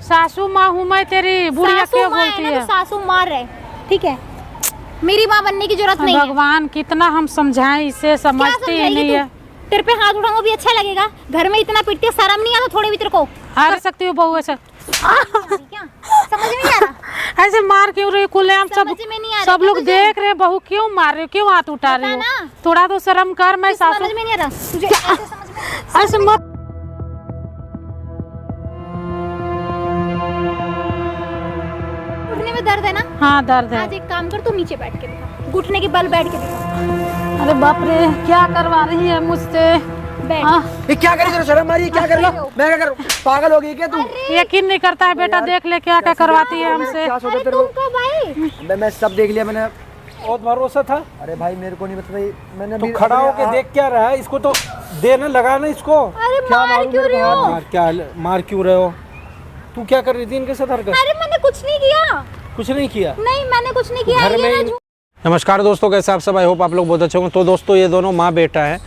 सासू माँ हूँ मैं तेरी, बुढ़िया क्यों बोलती है? सासू माँ रहे, ठीक है, मेरी माँ बनने की जरूरत नहीं है। भगवान कितना हम समझाएं, इसे समझती ही नहीं है। तेरे पे हाथ उठाऊंगा भी अच्छा लगेगा? घर में इतना पिटती है, शर्म नहीं आता थोड़ी भी तेरे को? आ सकती हो बहू ऐसा? क्या समझ में नहीं आ रहा? ऐसे मार क्यों रही? खुलेआम सब लोग देख रहे हैं, बहू क्यों मार रहे हो, क्यों हाथ उठा रहे हो? थोड़ा तो शर्म कर। मैं सासू समझ में नहीं आ रहा तुझे? ऐसे मत। घुटने में दर्द है ना? हाँ दर्द है। आज एक काम कर, तू नीचे बैठ के दिखा, घुटने के बल बैठ के दिखा। अरे बाप रे, क्या करवा रही है मुझसे? बैठ। ये क्या करी? तेरे शर्म आ रही है? क्या कर लो? मैं क्या करूं? पागल हो गई क्या तू? यकीन नहीं करता है बेटा, देख ले क्या क्या करवाती है हमसे। क्या सोचा तेरे को भाई? मैं सब देख लिया मैंने। बहुत भरोसा था। अरे भाई मेरे को नहीं पता भाई, मैंने तो खड़ा होके देख क्या रहा है? इसको तो देना लगा ना इसको। अरे मार क्यों रहे हो? मार क्यों रहे हो? तू क्या कर रही थी इनके साथ हरकत? अरे मैंने कुछ नहीं किया। कुछ नहीं किया? नहीं मैंने कुछ नहीं किया। घर में नमस्कार दोस्तों, कैसे आप सब? आई होप आप लोग बहुत अच्छे होंगे। तो दोस्तों ये दोनों माँ बेटा है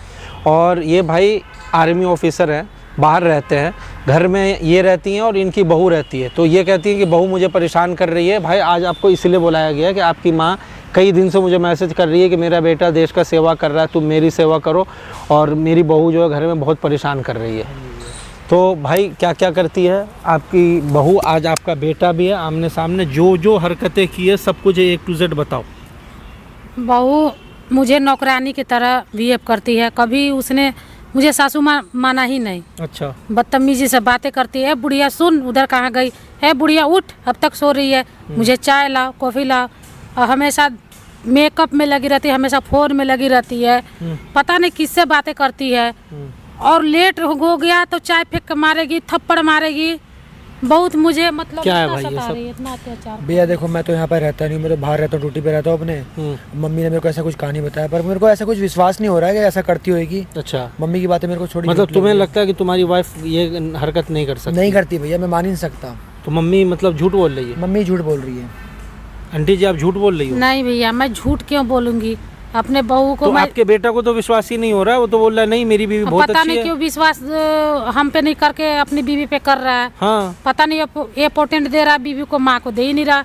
और ये भाई आर्मी ऑफिसर हैं, बाहर रहते हैं। घर में ये रहती हैं और इनकी बहू रहती है। तो ये कहती हैं कि बहू मुझे परेशान कर रही है। भाई आज आपको इसलिए बुलाया गया है कि आपकी माँ कई दिन से मुझे मैसेज कर रही है कि मेरा बेटा देश का सेवा कर रहा है, तुम मेरी सेवा करो, और मेरी बहू जो है घर में बहुत परेशान कर रही है। तो भाई क्या क्या करती है आपकी बहू? आज आपका बेटा भी है आमने सामने, जो जो हरकतें की है सब कुछ A to Z बताओ। बहू मुझे नौकरानी की तरह बिहेव करती है, कभी उसने मुझे सासू माँ माना ही नहीं। अच्छा। बदतमीजी से बातें करती है। बुढ़िया सुन, उधर कहाँ गई है? बुढ़िया उठ, अब तक सो रही है। मुझे चाय लाओ, कॉफ़ी लाओ, और हमेशा मेकअप में लगी रहती है, हमेशा फ़ोन में लगी रहती है। पता नहीं किससे बातें करती है। और लेट हो गया तो चाय फेंक के मारेगी, थप्पड़ मारेगी। बहुत मुझे मतलब क्या है इतना भाई ये सता सब? रही है, इतना अत्याचार। भैया देखो, मैं तो यहाँ पर रहता नहीं, मैं तो बाहर रहता हूँ, ड्यूटी पे रहता हूँ अपने। मम्मी ने मेरे को ऐसा कुछ कहानी बताया, पर मेरे को ऐसा कुछ विश्वास नहीं हो रहा है कि ऐसा करती होगी। अच्छा। मम्मी की बातें मेरे को छोड़ी। मतलब तुम्हें लगता है कि तुम्हारी वाइफ ये हरकत नहीं कर सकती? नहीं करती भैया, मैं मान ही नहीं सकता। तो मम्मी मतलब झूठ बोल रही है? मम्मी झूठ बोल रही है। आंटी जी आप झूठ बोल रही हो? नहीं भैया, मैं झूठ क्यों बोलूंगी? अपने बहू को तो मैं आपके बेटा को तो विश्वास ही नहीं हो रहा है, वो तो बोल रहा है नहीं मेरी बीवी बहुत पता अच्छी नहीं है। क्यों विश्वास हम पे नहीं करके अपनी बीवी पे कर रहा है। हाँ। पता नहीं ये पोटेंट दे रहा है बीवी को, माँ को दे ही नहीं रहा।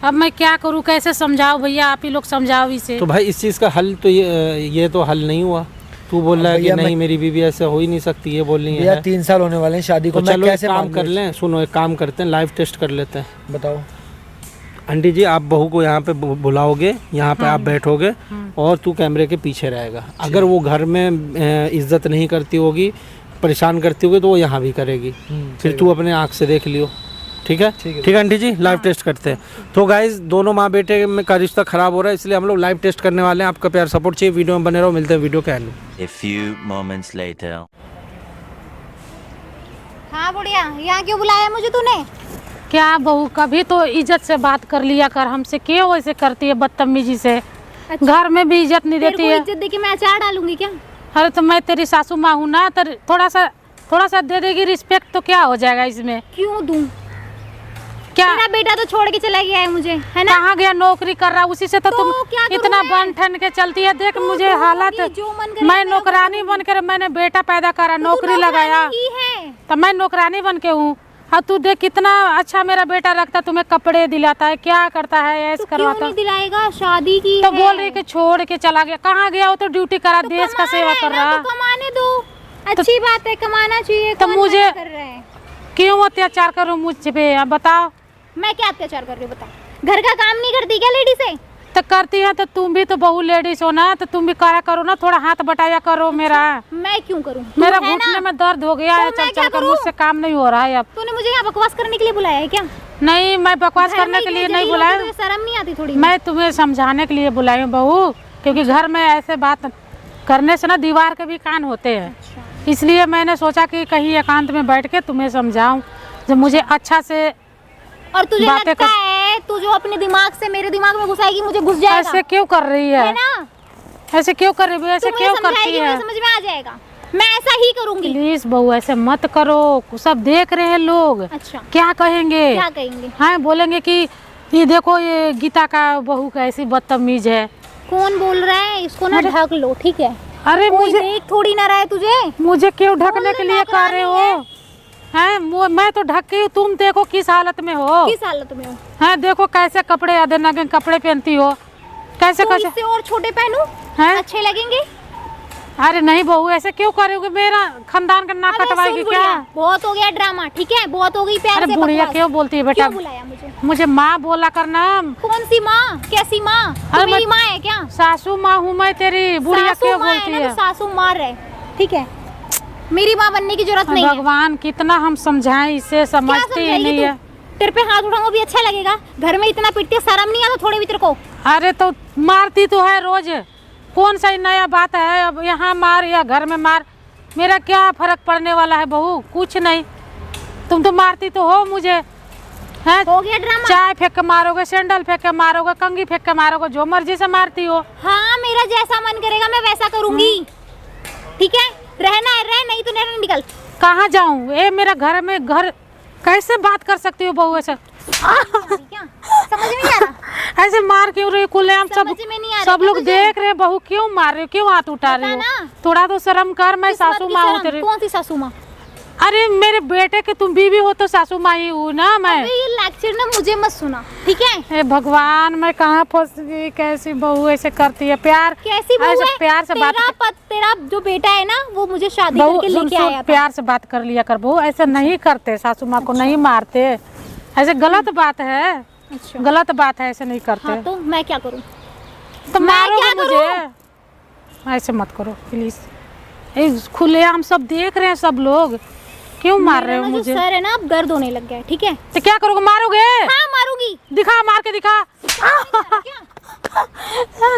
अब मैं क्या करूँ, कैसे समझाओ भैया? आप ही लोग समझाओ इसे। तो भाई इस चीज़ का हल तो ये तो हल नहीं हुआ। तू बोल रहा है कि नहीं मेरी बीवी ऐसे हो ही नहीं सकती, ये बोल रही है। 3 साल होने वाले हैं शादी को। तो चलो कैसे काम कर लें, सुनो एक काम करते हैं, लाइव टेस्ट कर लेते हैं। बताओ। आंटी जी आप बहू को यहाँ पे बुलाओगे, यहाँ पे आप बैठोगे और तू कैमरे के पीछे रहेगा। अगर वो घर में इज्जत नहीं करती होगी, परेशान करती होगी, तो वो यहाँ भी करेगी। फिर तू अपने आँख से देख लियो। ठीक है? ठीक है आंटी जी, लाइव टेस्ट करते हैं। तो गाइज दोनों माँ बेटे में का रिश्ता खराब हो रहा है, इसलिए हम लोग लाइव टेस्ट करने वाले हैं। आपका प्यार सपोर्ट चाहिए, वीडियो में बने रहो। मिलते हैं वीडियो के एंड में। A few moments later. हाँ बुढ़िया, यहाँ क्यों बुलाया मुझे तूने? क्या बहू, कभी तो इज्जत से बात कर लिया कर, हमसे क्यों ऐसे करती है बदतमीजी से? अच्छा। घर में भी इज्जत नहीं देती है। इज्जत देके मैं अचार डालूंगी क्या? अरे तो मैं तेरी सासू माँ हूँ ना, तो थोड़ा सा दे देगी रिस्पेक्ट, तो क्या हो जाएगा इसमें? क्यों दूं? क्या तेरा बेटा तो छोड़ के चला गया है मुझे, है ना? कहाँ गया? नौकरी कर रहा, उसी से तो तुम क्या करूं इतना मैं? बन ठन के चलती है। देख मुझे हालत, जो मन करे मैं नौकरानी बनकर मैंने बेटा पैदा करा, नौकरी लगाया, तो मैं नौकरानी बन के हूँ। हाँ तू देख कितना अच्छा मेरा बेटा रखता, तुम्हें कपड़े दिलाता है, क्या करता है, ऐसा करवाता। क्यों नहीं दिलाएगा? शादी की तो है। बोल रही कि छोड़ के चला गया। कहाँ गया? वो तो ड्यूटी करा, देश का सेवा कर रहा। तो कमाने दो, अच्छी बात है, कमाना चाहिए। तो मुझे कर रहे हैं? क्यों अत्याचार करूँ मुझ पे? अब बताओ। मैं क्या अत्याचार कर रही हूँ बता? घर का काम नहीं करती क्या लेडी से? तो करती है तो तुम भी तो बहू लेडीज हो ना, तो तुम भी करा करो ना, थोड़ा हाथ बटाया करो मेरा। मैं क्यों करूँ? मेरा घुटने में दर्द हो गया है, चल चल कर मुझसे काम नहीं हो रहा है अब। तूने मुझे यहाँ बकवास करने के लिए बुलाया है क्या? नहीं, मैं बकवास करने के लिए नहीं बुलाया, शर्म नहीं आती थोड़ी? मैं तुम्हें समझाने के लिए बुलाई हूँ बहू, क्योंकि घर में ऐसे बात करने से ना दीवार के भी कान होते हैं। इसलिए मैंने सोचा कि कहीं एकांत में बैठ के तुम्हें समझाऊं, जब मुझे अच्छा से। और तुझे लगता है तू जो अपने दिमाग से मेरे दिमाग में घुसाएगी मुझे घुस जाएगा? ऐसे क्यों कर रही है ना? ऐसे क्यों कर रही है? ऐसे क्यों करती है? समझ में आ जाएगा, मैं ऐसा ही करूंगी। प्लीज बहू ऐसे मत करो, सब देख रहे हैं लोग। अच्छा। क्या कहेंगे? क्या कहेंगे? हाँ बोलेंगे कि ये देखो ये गीता का बहू कैसी बदतमीज है। कौन बोल रहा है? इसको ना ढक लो, ठीक है? अरे मुझे मुझे देख थोड़ी ना रहा है तुझे। मुझे क्यों ढकने के लिए कह रहे हो? हैं मैं तो ढकी हूँ, तुम देखो किस हालत में हो। किस हालत में हो? हैं देखो कैसे कपड़े आधे नंगे कपड़े पहनती हो, कैसे तो कैसे। इससे और छोटे पहनूं? हैं? अच्छे लगेंगे? अरे नहीं बहू, ऐसे क्यों करोगे? मेरा खानदान का नाक अरे कटवाएगी सुन क्या? बुढ़िया, बहुत हो गया ड्रामा, ठीक है? बहुत हो गई प्यार अरे से बुढ़िया बकवास। क्यों बोलती है बेटा? क्यों बुलाया मुझे? मुझे माँ बोला करना। कौन सी माँ? कैसी माँ? अरे तू मेरी मैं- माँ है क्या? सासू माँ हूँ मैं तेरी। बुढ़िया सासू क्यों माँ बोलती है ना, है? तो सासू मार है, ठीक है? मेरी माँ बनने की जरूरत नहीं है। भगवान कितना हम समझाएं, इसे क्या समझती ही समझाएगी नहीं तू? है। तेरे पे हाथ उठाऊंगा भी अच्छा लगेगा? घर में इतना पिटती है, शर्म नहीं आता थोड़े भी तेरे को? अरे तो मारती तो है रोज, कौन सा नया बात है? अब यहाँ मार या घर में मार, मेरा क्या फर्क पड़ने वाला है बहू? कुछ नहीं, तुम तो मारती तो हो मुझे। हैं? हो गया ड्रामा? चाय फेंक के मारोगे, सैंडल फेंक के मारोगे, कंघी फेंक के मारोगे, जो मर्जी से मारती हो। हाँ, मेरा जैसा मन करेगा मैं वैसा करूंगी, ठीक है? रहना है रह, नहीं तो नहीं निकल। कहाँ जाऊँ? ये मेरा घर में घर, कैसे बात कर सकती हो बहू ऐसे? क्या समझ में नहीं आ रहा? ऐसे मार क्यों रही खुलेआम? सब समझ में नहीं आ रहा सब क्या लोग तुझे? देख रहे हैं, बहू क्यों मार रही हो, क्यों हाथ उठा रही हो? बता ना। थोड़ा तो शर्म कर। मैं किस बात सासू की माँ हूँ शर्म? तेरी। कौन सी सासू माँ? अरे मेरे बेटे की तुम बीवी हो तो सासू माँ ही हूँ ना मैं। अबे ये लेक्चर ना मुझे मत सुना, ठीक है? हे भगवान, मैं कहाँ फंस गई? कैसी बहू ऐसे करती है? प्यार कैसी बहू ऐसे है? प्यार से बात तेरा जो बेटा है ना, वो मुझे शादी बहू करके सुन लेके सुन, आया था। प्यार से बात कर लिया कर बहू। ऐसे नहीं करते, सासू माँ को नहीं मारते, ऐसे गलत बात है। अच्छा, गलत बात है, ऐसे नहीं करते। हाँ तो मैं क्या करूँ? तो मैं मारोगे क्या मुझे? ऐसे मत करो प्लीज। खुलेआम सब देख रहे हैं, सब लोग क्यों मार रहे हो मेरा ना जो मुझे? सर है ना, अब दर्द होने लग गया है, ठीक है? तो क्या करोगे? मारोगे? हाँ मारूंगी। दिखा, मार के दिखा। क्या?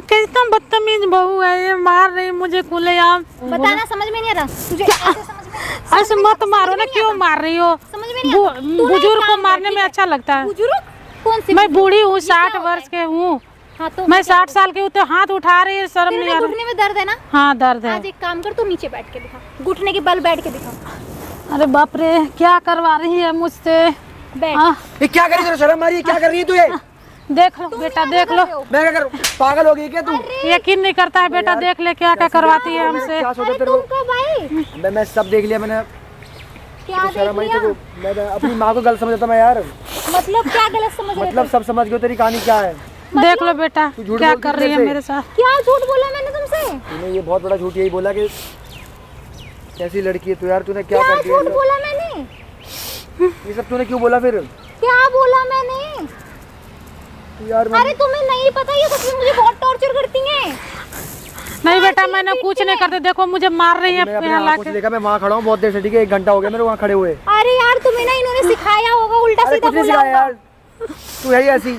कितना बदतमीज बहू है ये, मार रही मुझे खुलेआम। बताना, समझ में नहीं आ रहा तुझे? ऐसे समझ में ऐसे मत मारो ना, क्यों मार रही हो? समझ में नहीं आता। तू ना बुजुर्ग एक को काम मारने कर, में ठीक अच्छा लगता है। बुजुर्ग? कौन सी मैं बुजुर्ग? बूढ़ी हूँ, ये क्या 60 होता वर्ष है? के हूँ हाँ तो मैं। 60 साल की हूँ तो हाथ उठा रही है, शर्म तेरे नहीं में आ रही? घुटने में दर्द है ना? हाँ दर्द है। आज एक काम कर, तू नीचे बैठ के दिखा, घुटने के बल बैठ के दिखा। अरे बाप रे, क्या करवा रही है मुझसे? बैठ। हाँ, ये क्या कर रही है? शर्म आ रही है? क्या कर रही है तू? ये देख लो बेटा, देख लो। मैं क्या करूं? पागल हो गई क्या तू? यकीन नहीं करता है बेटा, देख ले क्या क्या करवाती है हमसे। क्या सोचा अरे तेरे तुम को? कब आए? मैं सब देख लिया मैंने। क्या देख शर्म आई लिया? तेरे को? मैं अपनी माँ को गलत समझता मैं यार। मतलब क्या गलत समझ रहे मतलब थे? सब समझ गए, तेरी कहानी क्या है? देख लो बेटा तू झूठ क्या बोलती कर रही है मेरे से। मेरे साथ। क्या झूठ बोला मैंने तुमसे? तूने ये बहुत बड़ा झूठ यही बोला कि कैसी लड़की है तू यार, तूने क्या क्या कर दिया? झूठ बोला मैंने? ये सब तूने क्यों बोला फिर? क्या बोला मैंने? तू यार अरे तुम्हें नहीं पता, ये सच में मुझे बहुत टॉर्चर करती हैं। नहीं बेटा, मैंने कुछ नहीं करते, देखो मुझे मार रही है मैं अपने यहाँ आंखों से लाके। देखा, मैं वहाँ खड़ा हूँ बहुत देर से, ठीक है? 1 घंटा हो गया मेरे वहाँ खड़े हुए। अरे यार तुम्हें ना इन्होंने सिखाया होगा, उल्टा अरे सीधा कुछ नहीं बोला सिखाया होगा। यार, तू है ही ऐसी।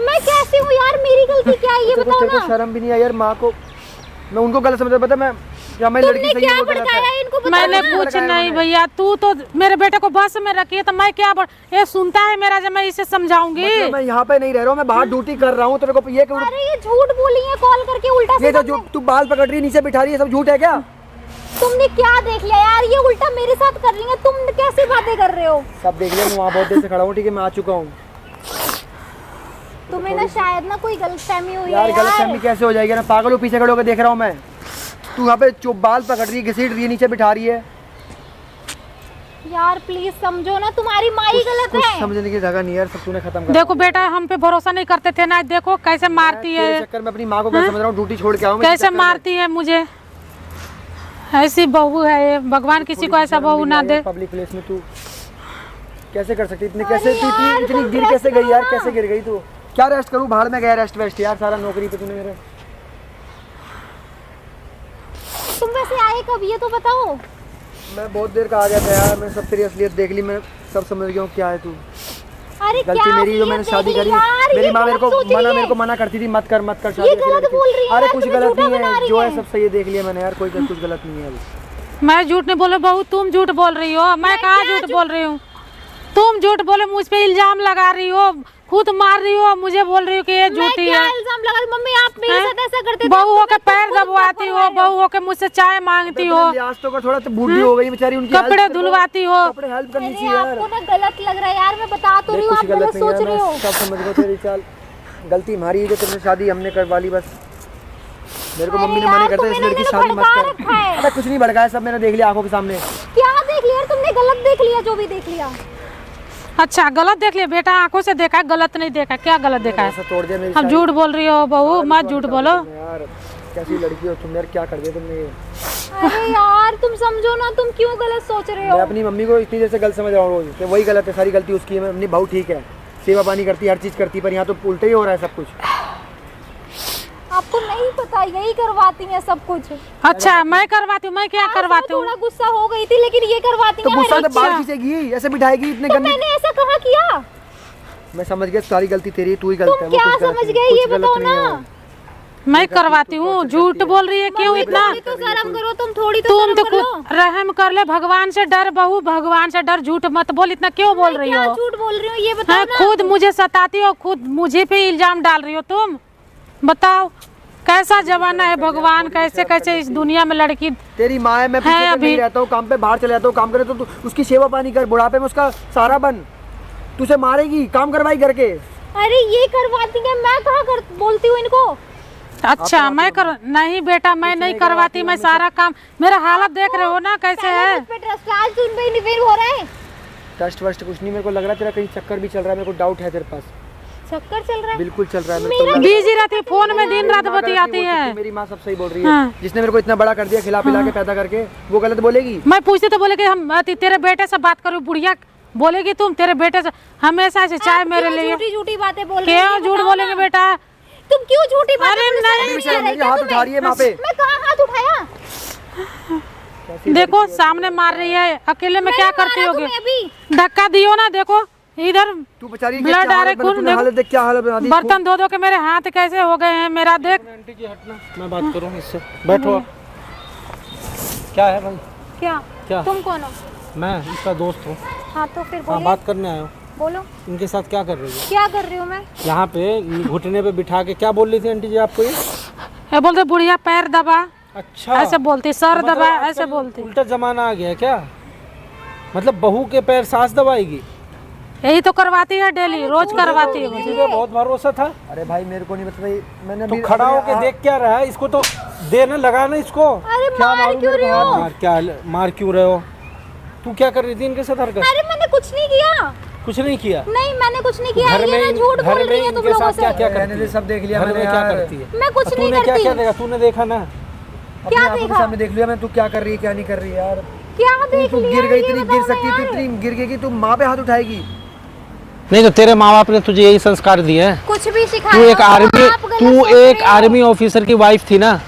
मैं कैसी हूँ यार? मेरी गलती क्या है ये तेरे को बताओ तेरे को ना। शर्म भी नहीं आई यार? माँ को मैं उनको गलत समझता, पता मैं क्या मैं लड़की तुमने सही है क्या वो गलत भड़काया है। इनको बताओ मैंने ना। कुछ नहीं भैया, तू तो मेरे बेटे को बस में रखी है तो मैं क्या ये सुनता है मेरा, जब मैं इसे समझाऊंगी। मतलब मैं यहाँ पे नहीं रह रहा हूँ, मैं बाहर ड्यूटी कर रहा हूँ। तेरे को ये अरे ये झूठ बोली है कॉल करके उल्टा ये सीधा। जो तू बाल पकड़ रही है, नीचे बिठा रही है, सब झूठ है क्या? तुमने क्या देख लिया यार? ये उल्टा मेरे साथ कर रही है, तुम कैसी बातें कर रहे हो? सब देख लिया, मैं वहाँ बहुत देर से खड़ा हूँ, ठीक है? मैं आ चुका हूँ तुम्हें ना शायद ना कोई गलतफहमी हुई है यार। यार। गलतफहमी कैसे हो जाएगी ना? पागल हो, पीछे खड़े होकर देख रहा हूँ मैं। तू यहाँ पे चुप बाल पकड़ रही है, घसीट रही है, नीचे बिठा रही है। यार प्लीज समझो ना, तुम्हारी माँ ही गलत कुछ है। समझने की जगह नहीं है यार, सब तूने खत्म कर देखो बेटा, हम पे भरोसा नहीं करते थे ना, देखो कैसे मारती तेरे है, चक्कर में अपनी माँ को क्या समझ रहा हूँ, ड्यूटी छोड़ के आऊँ मैं कैसे मारती है मुझे। ऐसी बहू है ये, भगवान किसी को ऐसा बहू ना दे। पब्लिक प्लेस में तू कैसे कर सकती? इतनी कैसे तू इतनी गिर कैसे गई यार? कैसे गिर गई तू? क्या रेस्ट करूँ? बाहर में गया रेस्ट वेस्ट यार, सारा नौकरी पे तूने मेरे। तुम वैसे आए कब ये तो बताओ। मैं बहुत देर का आ गया था यार, मैं सब तेरी असलियत देख ली, मैं सब समझ गया हूँ क्या है तू। अरे गलती क्या मेरी जो असलियत मैंने शादी देख ली करी। यार, मेरी ये माँ गलत मेरे को मना करती थी, मत कर शादी ऐसी गलत लड़की। बोल रही है अरे यार, कुछ तुम्हें गलत झूठा नहीं बना है, रही जो है। है सब सही है, देख लिया मैंने यार, कोई कुछ गलत नहीं है अभी। मैं झूठ नहीं बोले बहू, तुम झूठ बोल रही हो। मैं कहाँ झूठ बोल रही हूँ? तुम झूठ बोले, मुझ पे इल्जाम लगा रही हो, खुद मार रही हो, मुझे बोल रही हो कि ये मैं झूठी क्या है। इल्जाम लगा? मम्मी आप मेरे हैं? साथ ऐसा करते थे। बहू होके तुम पैर खुद दबवाती हो, बहू होके मुझसे चाय मांगती हो, लिहाज तो कर, थोड़ा तो बूढ़ी हो गई बेचारी, उनकी कपड़े हेल्प करो, धुलवाती हो। कपड़े हेल्प करनी अरे चाहिए यार। आपको ना गलत लग रहा है यार, मैं बता तो रही देख हूँ, कुछ आप गलत गलत नहीं सोच है, रहे हो। मैं सब समझ गया तेरी चाल। गलती हमारी है जो तुमने शादी हमने करवा ली बस। मेरे को अरे मम्मी ने यार, मना करता है तुम्हें इस लड़की की इन्होंने शादी मत भड़का कर। रखा है। अरे कुछ नहीं भड़काया, सब मैंने देख लिया आंखों के सामने। क्या देख लिया? यार तुमने गलत देख लिया, जो भी देख लिया। अच्छा गलत देख लिया बेटा, आंखों से देखा, गलत नहीं देखा। क्या गलत देखा है? ऐसा तोड़ दिया मेरी अब झूठ बोल रही हो बहू, मत झूठ बोलो। यार कैसी लड़की हो तुम यार, क्या कर दिया तुमने ये? अरे यार तुम समझो ना, तुम क्यों गलत सोच रहे मैं हो? अपनी मम्मी को इतनी देर से गलत समझ रहा हूँ रोज, कि वही गलत है, सारी गलती उसकी है। मैं अपनी बहू ठीक है, सेवा पानी करती, हर चीज़ करती, पर यहाँ तो उल्टे ही हो रहा है सब कुछ। आपको नहीं पता, यही करवाती हैं सब कुछ। अच्छा मैं करवाती हूँ, मैं क्या करवाती हूँ? थोड़ा गुस्सा हो गई थी, लेकिन ये करवाती तो हैं गुस्सा हर तो बाहर एक- खींचेगी, ऐसे बिठाएगी इतने तो गंदे। मैंने ऐसा कहाँ किया? मैं समझ गया सारी गलती तेरी, तू ही गलत है। तुम वो क्या कुछ गलत समझ नहीं, गए कुछ ये गलत बताओ नहीं है ना। वो। मैं करवाती हूँ, झूठ बोल रही है क्यों इतना? तो शर्म करो, तुम थोड़ी तो तुम शर्म तो कर लो। खुद रहम कर ले, भगवान से डर बहू, भगवान से डर, झूठ मत बोल। इतना क्यों बोल रही क्या हो? झूठ बोल रही हो ये बताओ हाँ, ना। खुद मुझे सताती हो, खुद मुझे पे इल्जाम डाल रही हो तुम। बताओ कैसा जमाना है भगवान, कैसे कैसे इस दुनिया में लड़की। तेरी माँ है, मैं पीछे से अभी- नहीं रहता हूँ, काम पे बाहर चले जाता हूँ, काम करे तो तू उसकी सेवा पानी कर, बुढ़ापे में उसका सहारा बन। तुझे मारेगी, काम करवाई करके। अरे ये करवाती है, मैं कहाँ कर बोलती हूँ इनको? अच्छा मैं कर नहीं बेटा, मैं नहीं करवाती, मैं सारा काम। मेरा हालत देख रहे हो ना कैसे है। मुझ पे ट्रस्ट, आज तुम पे निवेर हो रहा है। टस्ट वस्ट कुछ नहीं, मेरे को लग रहा है तेरा कहीं चक्कर भी चल रहा है, मेरे को डाउट है तेरे पास। चक्कर चल रहा है? बिल्कुल चल रहा है, मेरे को लग रहा है। बिजी रहती है फोन में, दिन रात मेरी माँ गलत बतियाती नहीं बोल है। सकती, मेरी माँ सब सही बोल रही है। हाँ। जिसने मेरे को इतना बड़ा कर दिया, खिला पिला के पैदा करके, वो गलत बोलेगी? मैं पूछती तो बोले कि हम तेरे बेटे से बात करूँ, बुढ़िया बोलेगी तुम तेरे बेटे से हमेशा से चाय मेरे लिए। झूठी झूठी बातें बोल रही हो, क्यों ये झूठ बताओ बोलेंगे ना। बेटा? तुम क्यों झूठी बातें अरे बोल रही हो? नहीं, शर्म नहीं आ रही मेरे क्या हाथ तुम्हें? उठा रही है वहाँ पे। मैं कहाँ हाथ उठाया? देखो सामने मार रही है, अकेले में क्या करती मारा होगी? तुम्हें अभी? धक्का दियो ना, देखो इधर तू बेचारी ब्लड आ रहा है, खून तूने हालत देख, क्या हालत बना दी। बर्तन धो धो के मेरे हाथ कैसे हो गए हैं, मेरा देख। आंटी जी हटना, मैं बात करूँ इससे। बैठो आप। क्या है भाई? क्या? क्या? तुम कौन हो? मैं इसका दोस्त हूँ। हाँ तो फिर हाँ बोलिए, बात करने आया हूँ। बोलो इनके साथ क्या कर रही है? क्या कर रही हूँ मैं? यहाँ पे घुटने पे बिठा के क्या बोल रही थी आंटी जी आपको ये? ये बोलते बुढ़िया पैर दबा, अच्छा ऐसे बोलती, सर तो मतलब दबा, आजकल ऐसे बोलती। उल्टा जमाना आ गया है क्या? मतलब बहू के पैर सास दबाएगी? यही तो करवाती है डेली, रोज करवाती है मुझे। मुझे बहुत भरोसा था। अरे भाई मेरे को नहीं पता, मैंने तो अभी- खड़ा अभी- होके देख क्या रहा है? इसको तो देना लगा ना इसको। अरे मार क्यों रही हो? मार क्यों रहे हो? तू क्या कर रही थी इनके साथ हरकत? अरे मैंने कुछ नहीं किया। कुछ नहीं किया। नहीं मैंने कुछ नहीं किया। घर ये ना में झूठ बोल रही है तुम इनके लोगों साथ से। क्या क्या रहने करती दे, है? सब देख लिया घर मैंने में क्या यार। करती है? मैं कुछ नहीं तूने क्या करती। क्या देखा? तूने देखा ना? अपनी क्या आंखों के देखा? सामने देख लिया मैं, तू क्या कर रही है क्या नहीं कर रही है यार। क्या देख तू लिया? गिर गई, ये इतनी बताओ गिर ना सकती थी, यार। इतनी गिर गई कि तू माँ पे हाथ उठाएगी। नहीं तो तेरे माँ बाप ने तुझे यही संस्कार दिए हैं। कुछ भी सिखाया तू एक हो, आर्मी आप गलत तू सोच एक रहे हो। आर्मी ऑफिसर की वाइफ थी ना?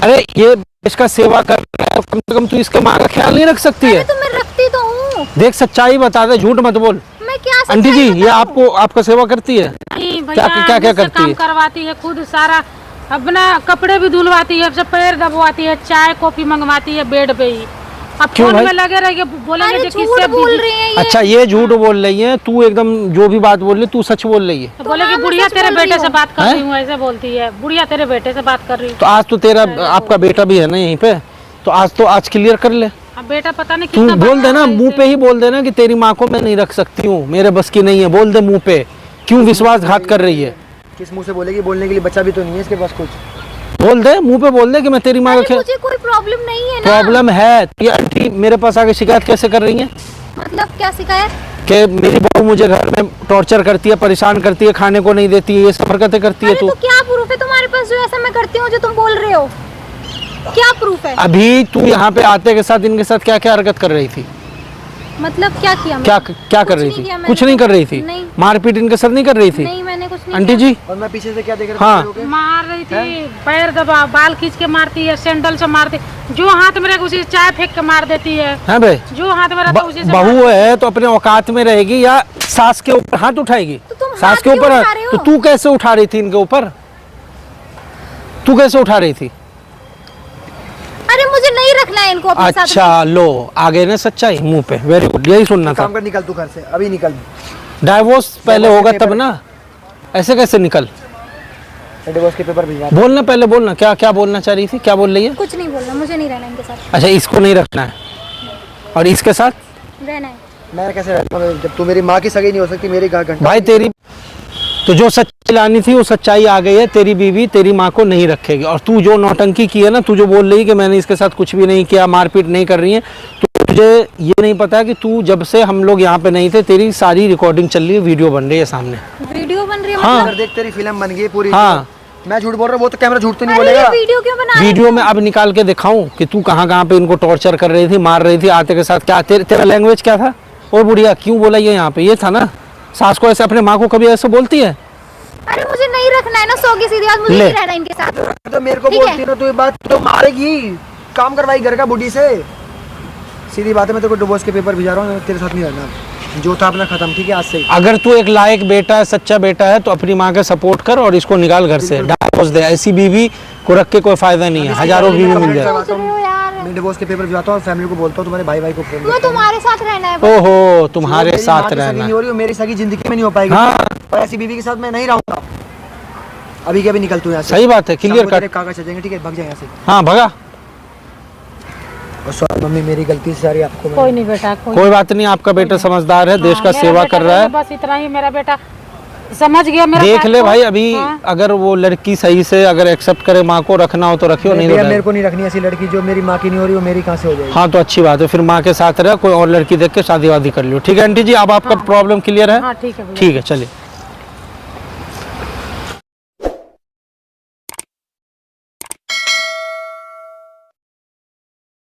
अरे ये देश का सेवा कर रहा है, कम से कम तू इसके माँ का ख्याल नहीं रख सकती है? तो मैं रखती तो हूँ। देख सच्चाई बता दे, झूठ मत बोल। मैं क्या आंटी जी सच्चाई ये बताऊं? आपको आपका सेवा करती है? नहीं भैया, क्या मुझसे करती काम है? करवाती है, खुद सारा अपना कपड़े भी धुलवाती है, सब पैर दबवाती है, चाय कॉफी मंगवाती है बेड पे ही। अब क्यों फोन भाई? में लगे रहिए, बोलेंगे अरे कि झूठ किससे बोल busy- रही है ये। अच्छा ये झूठ बोल रही है तू, एकदम जो भी बात बोल रही है तू सच बोल रही है। तो बोले कि हाँ, मैं बुढ़िया सच तेरे बोल रही बेटे से हूँ। बात कर हैं? रही हूँ, ऐसे बोलती है। बुढ़िया तेरे बेटे से बात कर रही हूँ। तो आज तो तेरा आपका बेटा भी है ना यहीं पे, तो आज क्लियर कर ले। अब बेटा पता नहीं तू कितना बोल बड़ा देना, है मुंह इसे। पे ही बोल देना कि तेरी माँ को मैं नहीं रख सकती हूँ, मेरे बस की नहीं है। बोल दे मुंह पे, क्यों विश्वासघात कर रही है? किस मुंह से बोलेगी? बोलने के लिए बच्चा भी तो नहीं है इसके पास कुछ। बोल दे, मुंह पे बोल दे कि मैं तेरी माँ अरे का मुझे कोई प्रॉब्लम नहीं है ना। प्रॉब्लम है। ये आंटी मेरे पास आके शिकायत कैसे कर रही है मतलब क्या शिकायत? कि मेरी बहू मुझे घर में टॉर्चर करती है, परेशान करती है, खाने को नहीं देती है, ये सब हरकतें करती है अरे तू। तो क्या प्रूफ है तुम्हारे पास जो ऐसा मैं करती हूँ जो तुम बोल रहे हो? क्या प्रूफ है? अभी तू यहाँ पे आते के साथ इनके साथ क्या क्या हरकत कर रही थी? मतलब क्या किया क्या मैंने? क्या कर कुछ रही नहीं थी? किया मैंने कुछ नहीं कर रही थी? नहीं। मारपीट इनके साथ नहीं कर रही थी? नहीं मैंने कुछ नहीं आंटी किया। जी और मैं पीछे से क्या देख रहा हाँ। था? मार रही थी, पैर दबा, बाल खींच के मारती है, सैंडल से मारती, जो हाथ में रहेगा उसी से चाय फेंक के मार देती है। है भाई? जो हाथ में रहता है उसी से बहू है तो अपने औकात में रहेगी या सास के ऊपर हाथ उठाएगी? तो तुम सास हाथ के क्यों ऊपर उठा रहे हो? तो तू कैसे उठा रही थी इनके ऊपर? तू कैसे उठा रही थी? अरे मुझे नहीं रखना है इनको अपने साथ अच्छा लो आ गए ना सच्चाई मुंह पे। वेरी गुड, यही सुनना था। काम कर, निकल तू घर से, अभी निकल। डाइवोर्स पहले डिवोर्स होगा के तब पेपर- ना, ऐसे कैसे निकल? डिवोर्स के पेपर भिजवा। बोलना, पहले बोलना, क्या क्या बोलना चाह रही थी, क्या बोल रही है? कुछ नहीं बोलना, मुझे नहीं रहना इनके साथ। अच्छा इसको नहीं रखना है और इसके साथ रहना है। मैं कैसे रहता हूँ जब तू मेरी माँ की सगी नहीं हो सकती? मेरी घंटा भाई तेरी तो जो सच्चाई लानी थी वो सच्चाई आ गई है, तेरी बीवी तेरी माँ को नहीं रखेगी। और तू जो नौटंकी की है ना, तू जो बोल रही है कि मैंने इसके साथ कुछ भी नहीं किया, मारपीट नहीं कर रही है, तो तुझे ये नहीं पता कि तू जब से हम लोग यहाँ पे नहीं थे तेरी सारी रिकॉर्डिंग चल रही है, वीडियो बन रही है सामने। वीडियो बन रही है हाँ। मतलब? देख तेरी फिल्म बन गई पूरी। हाँ। मैं झूठ बोल रहा हूँ, वो तो कैमरा झूठ तो नहीं अरे बोलेगा। ये वीडियो क्यों बना रहे वीडियो में अब निकाल के दिखाऊं कि तू कहाँ कहाँ पे इनको टॉर्चर कर रही थी, मार रही थी, आते के साथ क्या तेरा लैंग्वेज क्या था? ओ बुढ़िया क्यों बोला ये यहाँ पे? ये था ना, सास को ऐसे, अपने माँ को कभी ऐसे बोलती है? अरे मुझे नहीं रखना है ना, सो की सीधी बात, मुझे ले। नहीं रहना इनके साथ। तो मेरे को ठीक है। बोलती ना तो ये बात तो मारेगी, काम करवाई घर का बुढ़ी से। सीधी बात है, मैं तेरे को डिवोर्स के पेपर भिजा रहा हूँ, तेरे साथ नहीं रहना, जो था अपना खत्म, ठीक है आज से। अगर तू एक लायक बेटा है, सच्चा बेटा है, तो अपनी माँ का सपोर्ट कर और इसको निकाल घर से, डिवोर्स दे। ऐसी बीवी को रख के कोई फायदा नहीं है, हजारों बीवी मिल जाए। सोच रहे हो यार, मैं डिवोर्स के पेपर भिजाता हूँ, फैमिली को बोलता हूँ, तुम्हारे भाई को फोन मैं तुम्हारे साथ रहना है बस। ओहो, तुम्हारे मेरी साथ माँ की सगी रहना। नहीं हो रही, मेरी सगी जिंदगी में नहीं हो पाएगी। हाँ। और ऐसी बीवी के साथ मैं नहीं रहूंगा। अभी के अभी निकल तू यहाँ से। सही बात है, शाम क्लियर को कट। तेरे कागज सजेंगे, ठीक है, भाग जाए यहाँ से। हाँ भगा। और सॉरी मम्मी, मेरी गलती से सारी आपको कोई नहीं बेटा, कोई बात नहीं, आपका बेटा समझदार है, देश का मेरा सेवा बेटा कर रहा है। बस इतना ही, मेरा बेटा समझ गया मेरा देख बात ले को। भाई, अभी हाँ। अगर वो लड़की सही से अगर एक्सेप्ट करे माँ को, रखना हो तो रखियो, नहीं तो भैया रहने। मेरे को नहीं रखनी ऐसी लड़की जो मेरी माँ की नहीं हो रही, वो मेरी कहाँ से हो जाएगी। हाँ तो अच्छी बात है, फिर माँ के साथ रह, कोई और लड़की देख के शादी वादी कर लियो। ठीक है आंटी जी, अब आपका प्रॉब्लम क्लियर है? हाँ ठीक है भैया। ठीक है चलिए।